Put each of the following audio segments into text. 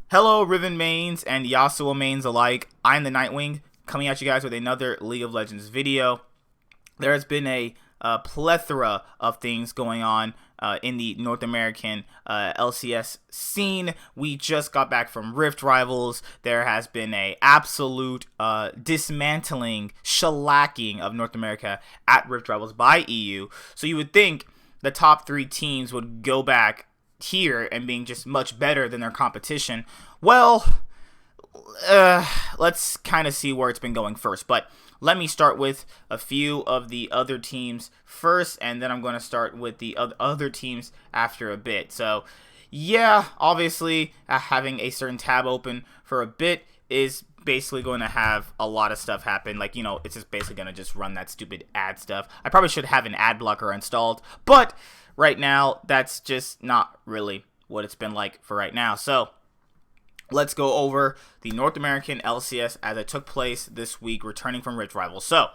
Hello, Riven mains and Yasuo mains alike. I'm the Nightwing, coming at you guys with another League of Legends video. There has been a plethora of things going on in the North American LCS scene. We just got back from Rift Rivals. There has been a absolute dismantling, shellacking of North America at Rift Rivals by EU. So you would think the top three teams would go back here and being just much better than their competition. Well, let's kind of see where it's been going first. But let me start with a few of the other teams first, and then I'm going to start with the other teams after a bit. So, yeah, obviously, having a certain tab open for a bit is basically going to have a lot of stuff happen. Like, it's just basically going to just run that stupid ad stuff. I probably should have an ad blocker installed, but right now, that's just not really what it's been like for right now. So, let's go over the North American LCS as it took place this week, returning from Rift Rivals. So,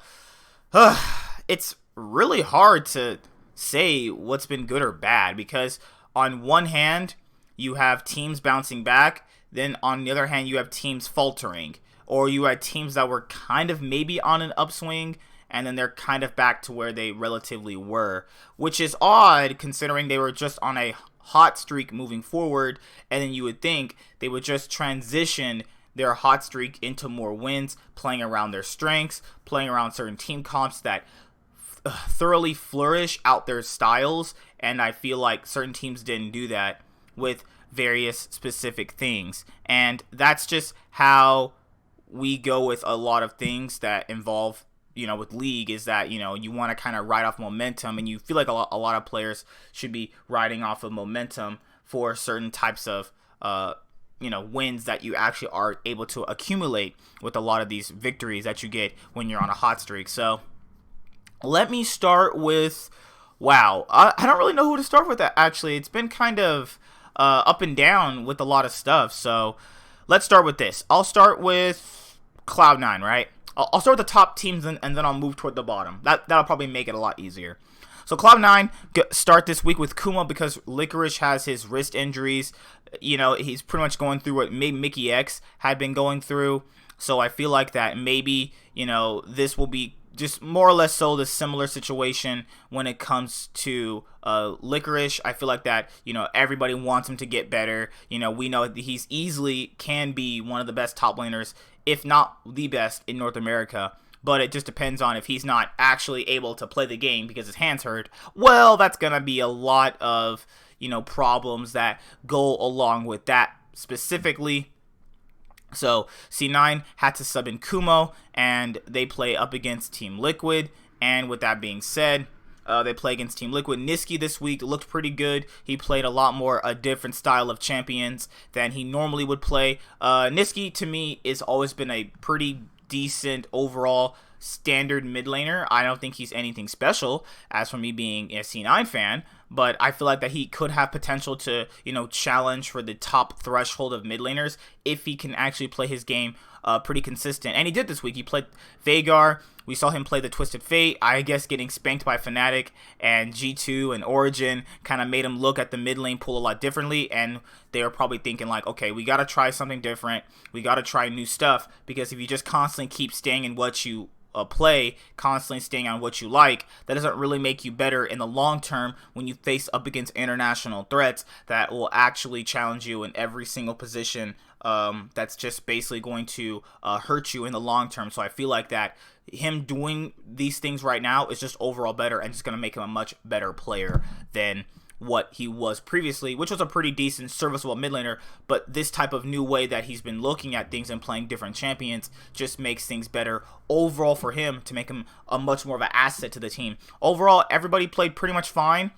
it's really hard to say what's been good or bad, because on one hand, you have teams bouncing back, then on the other hand, you have teams faltering, or you had teams that were kind of maybe on an upswing, and then they're kind of back to where they relatively were, which is odd considering they were just on a hot streak moving forward, and then you would think they would just transition their hot streak into more wins, playing around their strengths, playing around certain team comps that thoroughly flourish out their styles, and I feel like certain teams didn't do that with various specific things, and that's just how we go with a lot of things that involve with League, is that, you want to kind of ride off momentum, and you feel like a lot of players should be riding off of momentum for certain types of, wins that you actually are able to accumulate with a lot of these victories that you get when you're on a hot streak. So, let me start with, wow, I don't really know who to start with that, actually. It's been kind of up and down with a lot of stuff. So, let's start with this. I'll start with Cloud9, right? I'll start with the top teams, and then I'll move toward the bottom. That'll probably make it a lot easier. So Cloud9 start this week with Kuma because Licorice has his wrist injuries. He's pretty much going through what maybe Mickey X had been going through. So I feel like that maybe, this will be just more or less so the similar situation when it comes to Licorice. I feel like that, everybody wants him to get better. We know that he's easily can be one of the best top laners, if not the best in North America, but it just depends on if he's not actually able to play the game because his hand's hurt. Well, that's going to be a lot of, problems that go along with that specifically. So C9 had to sub in Kumo, and they play up against Team Liquid, and with that being said, they play against Team Liquid. Niski this week looked pretty good. He played a lot more a different style of champions than he normally would play. Niski, to me, has always been a pretty decent overall standard mid laner. I don't think he's anything special, as for me being a C9 fan, but I feel like that he could have potential to, challenge for the top threshold of mid laners if he can actually play his game pretty consistent. And he did this week. He played Veigar. We saw him play the Twisted Fate, I guess getting spanked by Fnatic, and G2 and Origin kind of made him look at the mid lane pool a lot differently, and they were probably thinking like, okay, we got to try something different. We got to try new stuff, because if you just constantly keep staying in what you play, constantly staying on what you like, that doesn't really make you better in the long term when you face up against international threats that will actually challenge you in every single position. That's just basically going to hurt you in the long term. So I feel like that him doing these things right now is just overall better, and just going to make him a much better player than what he was previously, which was a pretty decent, serviceable mid laner. But this type of new way that he's been looking at things and playing different champions just makes things better overall for him, to make him a much more of an asset to the team. Overall, everybody played pretty much fine.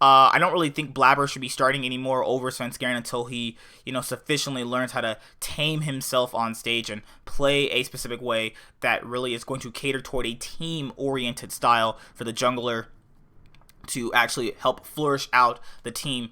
I don't really think Blabber should be starting anymore over Svenskeren until he, sufficiently learns how to tame himself on stage and play a specific way that really is going to cater toward a team-oriented style for the jungler to actually help flourish out the team.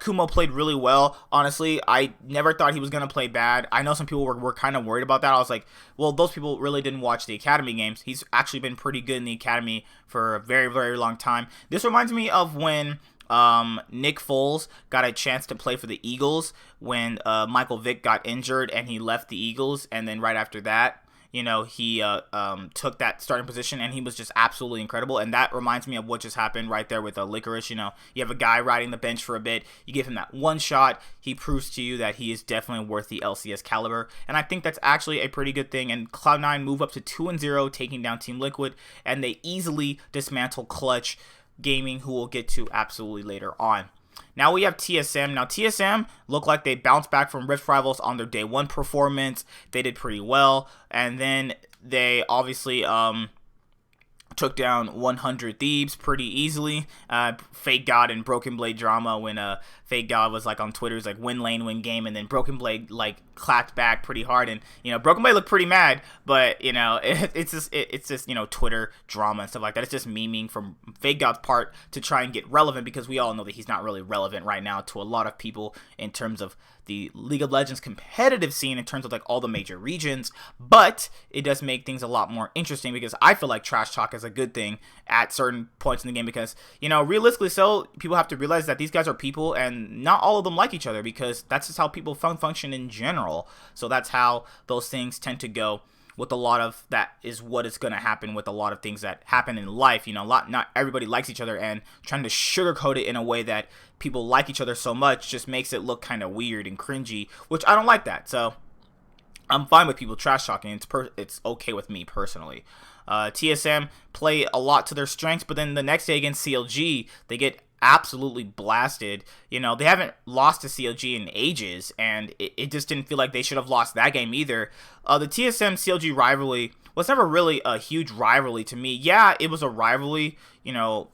Kumo played really well. Honestly, I never thought he was going to play bad. I know some people were kind of worried about that. I was like, well, those people really didn't watch the Academy games. He's actually been pretty good in the Academy for a very, very long time. This reminds me of when Nick Foles got a chance to play for the Eagles when Michael Vick got injured and he left the Eagles, and then right after that, he took that starting position, and he was just absolutely incredible. And that reminds me of what just happened right there with Licorice. You have a guy riding the bench for a bit. You give him that one shot. He proves to you that he is definitely worth the LCS caliber. And I think that's actually a pretty good thing. And Cloud9 move up to 2-0, taking down Team Liquid, and they easily dismantle Clutch Gaming, who we'll get to absolutely later on. Now we have TSM. Now TSM look like they bounced back from Rift Rivals on their day one performance. They did pretty well, and then they obviously took down 100 Thieves pretty easily. Fake God and Broken Blade drama when Fake God was like on Twitter, was like win lane, win game, and then Broken Blade like clapped back pretty hard, and Broken Blade looked pretty mad, but it's just Twitter drama and stuff like that. It's just memeing from Fake God's part to try and get relevant, because we all know that he's not really relevant right now to a lot of people in terms of the League of Legends competitive scene, in terms of like all the major regions, but it does make things a lot more interesting, because I feel like trash talk is a good thing at certain points in the game, because realistically, so people have to realize that these guys are people, and not all of them like each other, because that's just how people function in general. So that's how those things tend to go with a lot of, that is what is going to happen with a lot of things that happen in life. Not everybody likes each other, and trying to sugarcoat it in a way that people like each other so much just makes it look kind of weird and cringy, which I don't like that. So I'm fine with people trash talking. It's okay with me personally. TSM play a lot to their strengths, but then the next day against CLG, they get absolutely blasted. They haven't lost to CLG in ages, and it just didn't feel like they should have lost that game either. The TSM CLG rivalry was never really a huge rivalry to me. Yeah, it was a rivalry,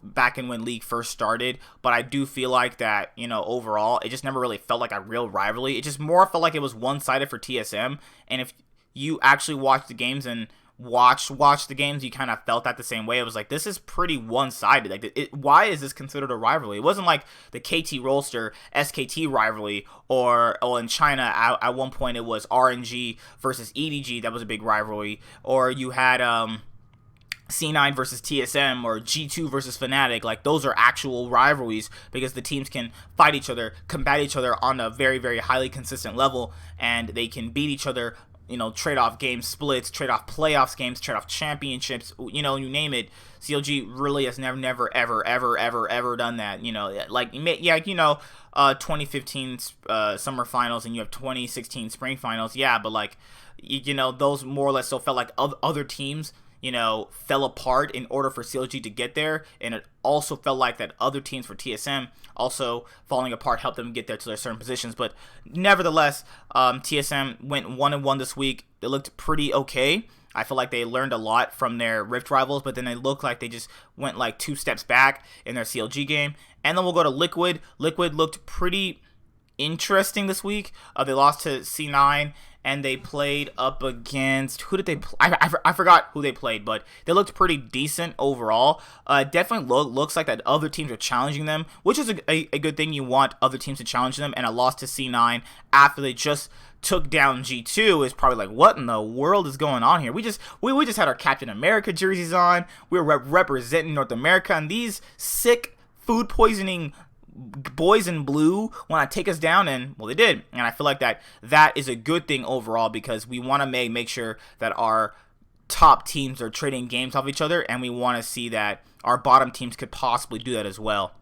back in when League first started, but I do feel like that, overall, it just never really felt like a real rivalry. It just more felt like it was one-sided for TSM, and if you actually watch the games and watch the games, you kind of felt that the same way. It was like, this is pretty one-sided. Like, why is this considered a rivalry? It wasn't like the KT Rolster SKT rivalry, or in China at one point it was RNG versus EDG. That was a big rivalry. Or you had C9 versus TSM, or G2 versus Fnatic. Like, those are actual rivalries, because the teams can fight each other, combat each other on a very, very highly consistent level, and they can beat each other, trade off game splits, trade off playoffs games, trade off championships, you name it. CLG really has never, ever done that. 2015 summer finals, and you have 2016 spring finals. Yeah, but like, those more or less so felt like other teams, fell apart in order for CLG to get there, and it also felt like that other teams for TSM also falling apart helped them get there to their certain positions. But nevertheless, TSM went 1-1 this week. They looked pretty okay. I feel like they learned a lot from their Rift rivals, but then they looked like they just went like 2 steps back in their CLG game. And then we'll go to Liquid. Liquid looked pretty interesting this week. They lost to C9, and they played up against, who did they play? I forgot who they played, but they looked pretty decent overall. Definitely looks like that other teams are challenging them, which is a good thing. You want other teams to challenge them, and a loss to C9 after they just took down G2 is probably like, what in the world is going on here? We just had our Captain America jerseys on. We were representing North America, and these sick food poisoning boys in blue want to take us down, and well, they did. And I feel like that is a good thing overall, because we want to make sure that our top teams are trading games off each other, and we want to see that our bottom teams could possibly do that as well.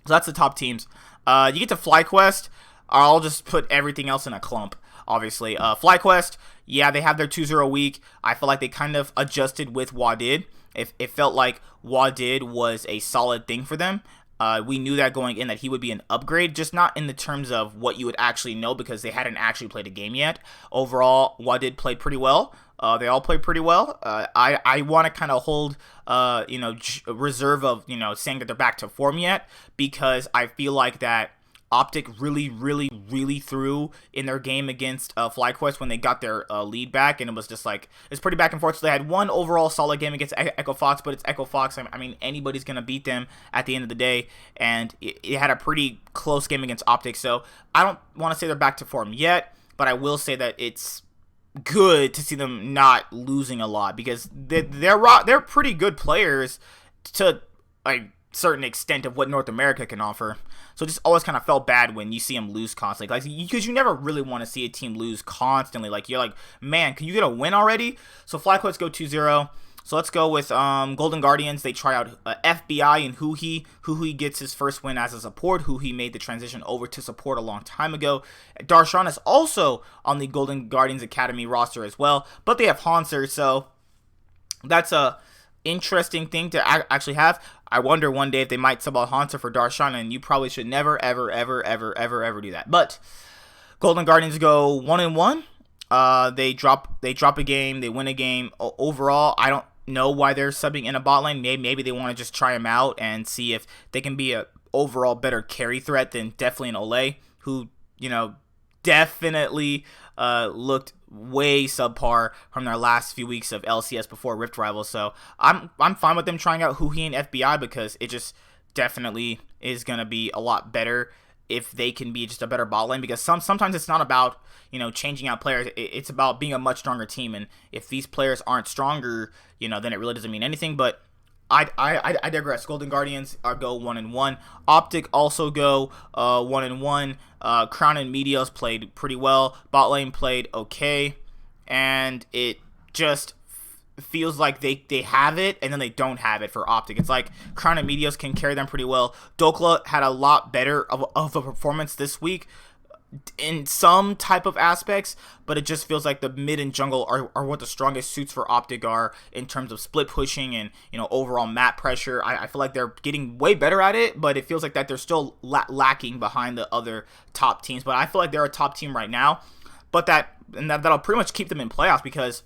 So that's the top teams. You get to FlyQuest. I'll just put everything else in a clump, obviously. FlyQuest, yeah, they have their 2-0 week. I feel like they kind of adjusted with Wadid. It felt like Wadid was a solid thing for them. We knew that going in, that he would be an upgrade, just not in the terms of what you would actually know, because they hadn't actually played a game yet. Overall, Wadid played pretty well. They all played pretty well. I want to kind of hold, reserve of, saying that they're back to form yet, because I feel like that Optic really threw in their game against FlyQuest when they got their lead back, and it was just like, it's pretty back and forth. So they had one overall solid game against Echo Fox, but it's Echo Fox. I mean, anybody's going to beat them at the end of the day, and it had a pretty close game against Optic. So I don't want to say they're back to form yet, but I will say that it's good to see them not losing a lot, because they're pretty good players to like certain extent of what North America can offer. So it just always kind of felt bad when you see them lose constantly, like, because you never really want to see a team lose constantly. Like, you're like, man, can you get a win already? So FlyQuest go 2-0. So let's go with Golden Guardians. They try out FBI and Huhi. Huhi gets his first win as a support. Huhi made the transition over to support a long time ago. Darshan is also on the Golden Guardians Academy roster as well, but they have Hanser, so that's a interesting thing to actually have. I wonder one day if they might sub out Hanser for Darshan, and you probably should never, ever, ever, ever, ever, ever do that. But Golden Guardians go 1-1. They drop a game, they win a game. Overall, I don't know why they're subbing in a bot lane. Maybe they want to just try him out and see if they can be a overall better carry threat than definitely an Ole, who, definitely looked way subpar from their last few weeks of LCS before Rift Rivals. So I'm fine with them trying out Huhi and FBI, because it just definitely is going to be a lot better if they can be just a better bot lane, because sometimes it's not about, changing out players. It's about being a much stronger team, and if these players aren't stronger, then it really doesn't mean anything. But I digress. Golden Guardians go 1-1. Optic also go 1-1. Crown and Meteos played pretty well. Bot lane played okay, and it just feels like they have it and then they don't have it for Optic. It's like Crown and Meteos can carry them pretty well. Dokla had a lot better of a performance this week in some type of aspects, but it just feels like the mid and jungle are what the strongest suits for Optic are in terms of split pushing and overall map pressure. I feel like they're getting way better at it, but it feels like that they're still lacking behind the other top teams. But I feel like they're a top team right now, but that'll pretty much keep them in playoffs, because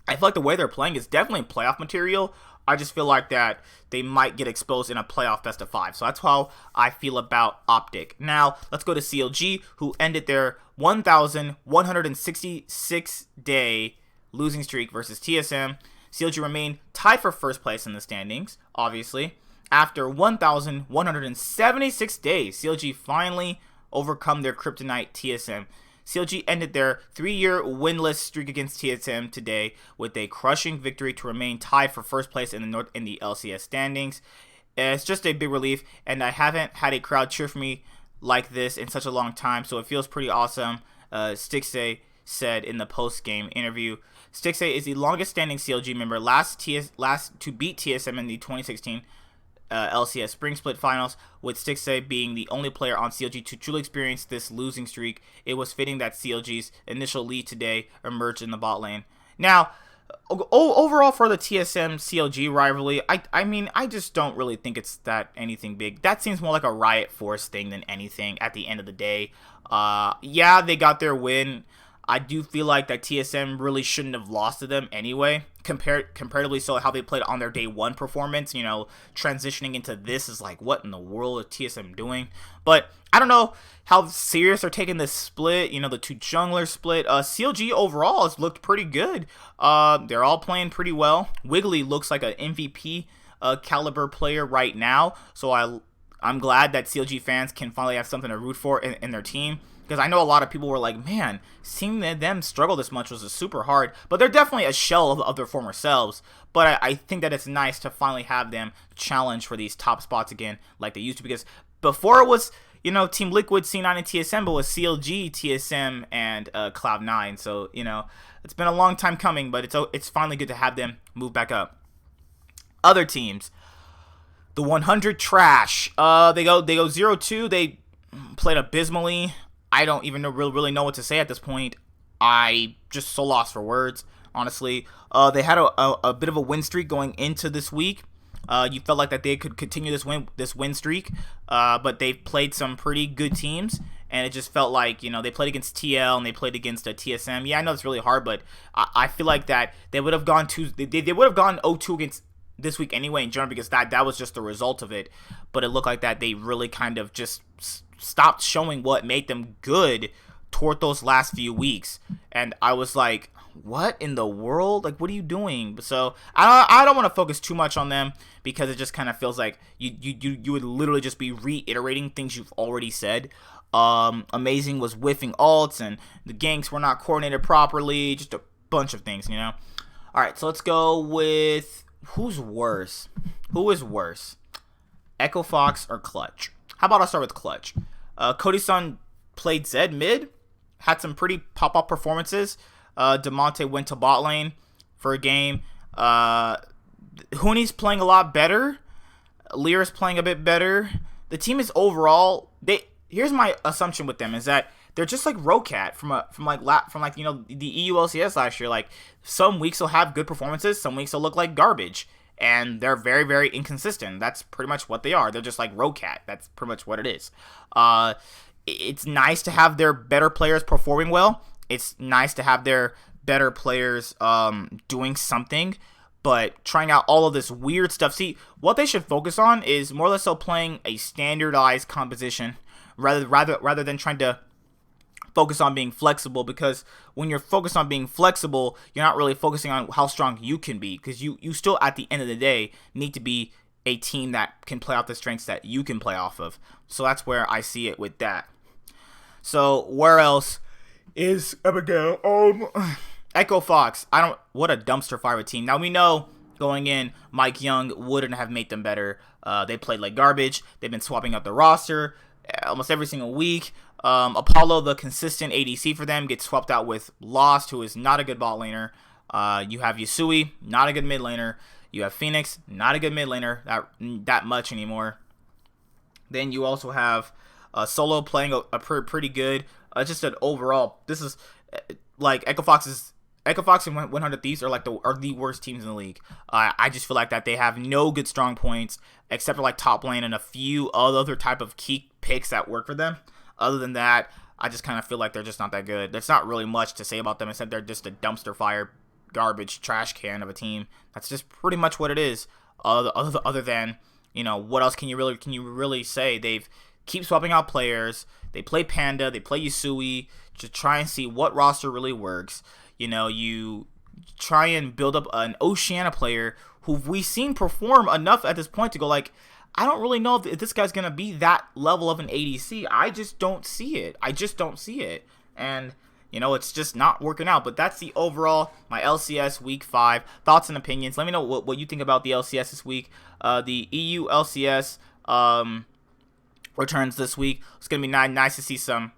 I feel like the way they're playing is definitely playoff material. I just feel like that they might get exposed in a playoff best of 5. So that's how I feel about Optic. Now, let's go to CLG, who ended their 1,166-day losing streak versus TSM. CLG remained tied for first place in the standings, obviously. After 1,176 days, CLG finally overcome their kryptonite TSM. CLG ended their 3-year winless streak against TSM today with a crushing victory to remain tied for first place in the LCS standings. It's just a big relief, and I haven't had a crowd cheer for me like this in such a long time, so it feels pretty awesome, Stixxay said in the post-game interview. Stixxay is the longest-standing CLG member, last to beat TSM in the 2016 LCS Spring Split Finals, with Stixxay being the only player on CLG to truly experience this losing streak. It was fitting that CLG's initial lead today emerged in the bot lane. Now, overall for the TSM CLG rivalry, I just don't really think it's that anything big. That seems more like a Riot Force thing than anything at the end of the day. Yeah, they got their win. I do feel like that TSM really shouldn't have lost to them anyway, comparatively so how they played on their day 1 performance. Transitioning into this is like, what in the world is TSM doing? But I don't know how serious they're taking this split, the 2 jungler split. CLG overall has looked pretty good. They're all playing pretty well. Wiggly looks like an MVP caliber player right now, so I'm glad that CLG fans can finally have something to root for in their team. Because I know a lot of people were like, man, seeing them struggle this much was super hard. But they're definitely a shell of their former selves. But I think that it's nice to finally have them challenge for these top spots again like they used to. Because before it was, Team Liquid, C9, and TSM, but it was CLG, TSM, and Cloud9. So, it's been a long time coming, but it's finally good to have them move back up. Other teams. The 100 Trash. They go 0-2. They played abysmally. I don't even really know what to say at this point. I just so lost for words, honestly. They had a bit of a win streak going into this week. You felt like that they could continue this win streak, but they played some pretty good teams, and it just felt like they played against TL and they played against a TSM. Yeah, I know it's really hard, but I feel like that they would have gone they would have gone 0-2 against this week anyway in general, because that was just the result of it. But it looked like that they really kind of just stopped showing what made them good toward those last few weeks, and I was like, what in the world? Like, what are you doing? So I don't want to focus too much on them, because it just kind of feels like you would literally just be reiterating things you've already said. Amazing was whiffing ults, and the ganks were not coordinated properly, just a bunch of things, Alright, so let's go with who is worse. Echo Fox or Clutch? How about I start with Clutch? Cody-san played Zed mid, had some pretty pop-up performances. DeMonte went to bot lane for a game. Huni's playing a lot better. Lear's playing a bit better. The team is overall, here's my assumption with them is that they're just like Rocat from you know, the EU LCS last year. Like, some weeks they'll have good performances, some weeks they'll look like garbage, and they're very, very inconsistent. That's pretty much what they are. They're just like Rocat. That's pretty much what it is. It's nice to have their better players performing well. It's nice to have their better players doing something, but trying out all of this weird stuff. See, what they should focus on is more or less so playing a standardized composition rather than trying to focus on being flexible, because when you're focused on being flexible, you're not really focusing on how strong you can be, because you still, at the end of the day, need to be a team that can play off the strengths that you can play off of. So that's where I see it with that. So where else is Abigail? Echo Fox. What a dumpster fire of a team. Now we know going in, Mike Young wouldn't have made them better. They played like garbage. They've been swapping out the roster almost every single week. Apollo, the consistent ADC for them, gets swapped out with Lost, who is not a good bot laner. You have Yasui, not a good mid laner. You have Phoenix, not a good mid laner that much anymore. Then you also have Solo playing a pretty good. Just an overall, this is like Echo Fox and 100 Thieves are the worst teams in the league. I just feel like that they have no good strong points except for like top lane and a few other type of key picks that work for them. Other than that, I just kind of feel like they're just not that good. There's not really much to say about them except they're just a dumpster fire, garbage, trash can of a team. That's just pretty much what it is. Other than, you know, what else can you really say? They've keep swapping out players. They play Panda. They play Yasui to try and see what roster really works. You know, you try and build up an Oceania player who we've seen perform enough at this point to go like, I don't really know if this guy's going to be that level of an ADC. I just don't see it. And, you know, it's just not working out. But that's the overall, my LCS Week 5. Thoughts and opinions. Let me know what you think about the LCS this week. The EU LCS returns this week. It's going to be nice to see some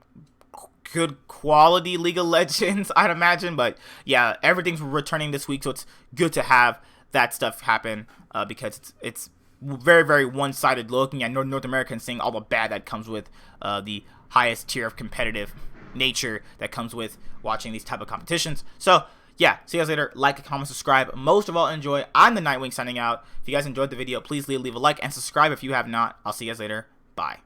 good quality League of Legends, I'd imagine. But, yeah, everything's returning this week. So it's good to have that stuff happen because it's very, very one-sided looking at North America and seeing all the bad that comes with the highest tier of competitive nature that comes with watching these type of competitions. So, yeah, see you guys later. Like, comment, subscribe. Most of all, enjoy. I'm the Nightwing signing out. If you guys enjoyed the video, please leave a like and subscribe if you have not. I'll see you guys later. Bye.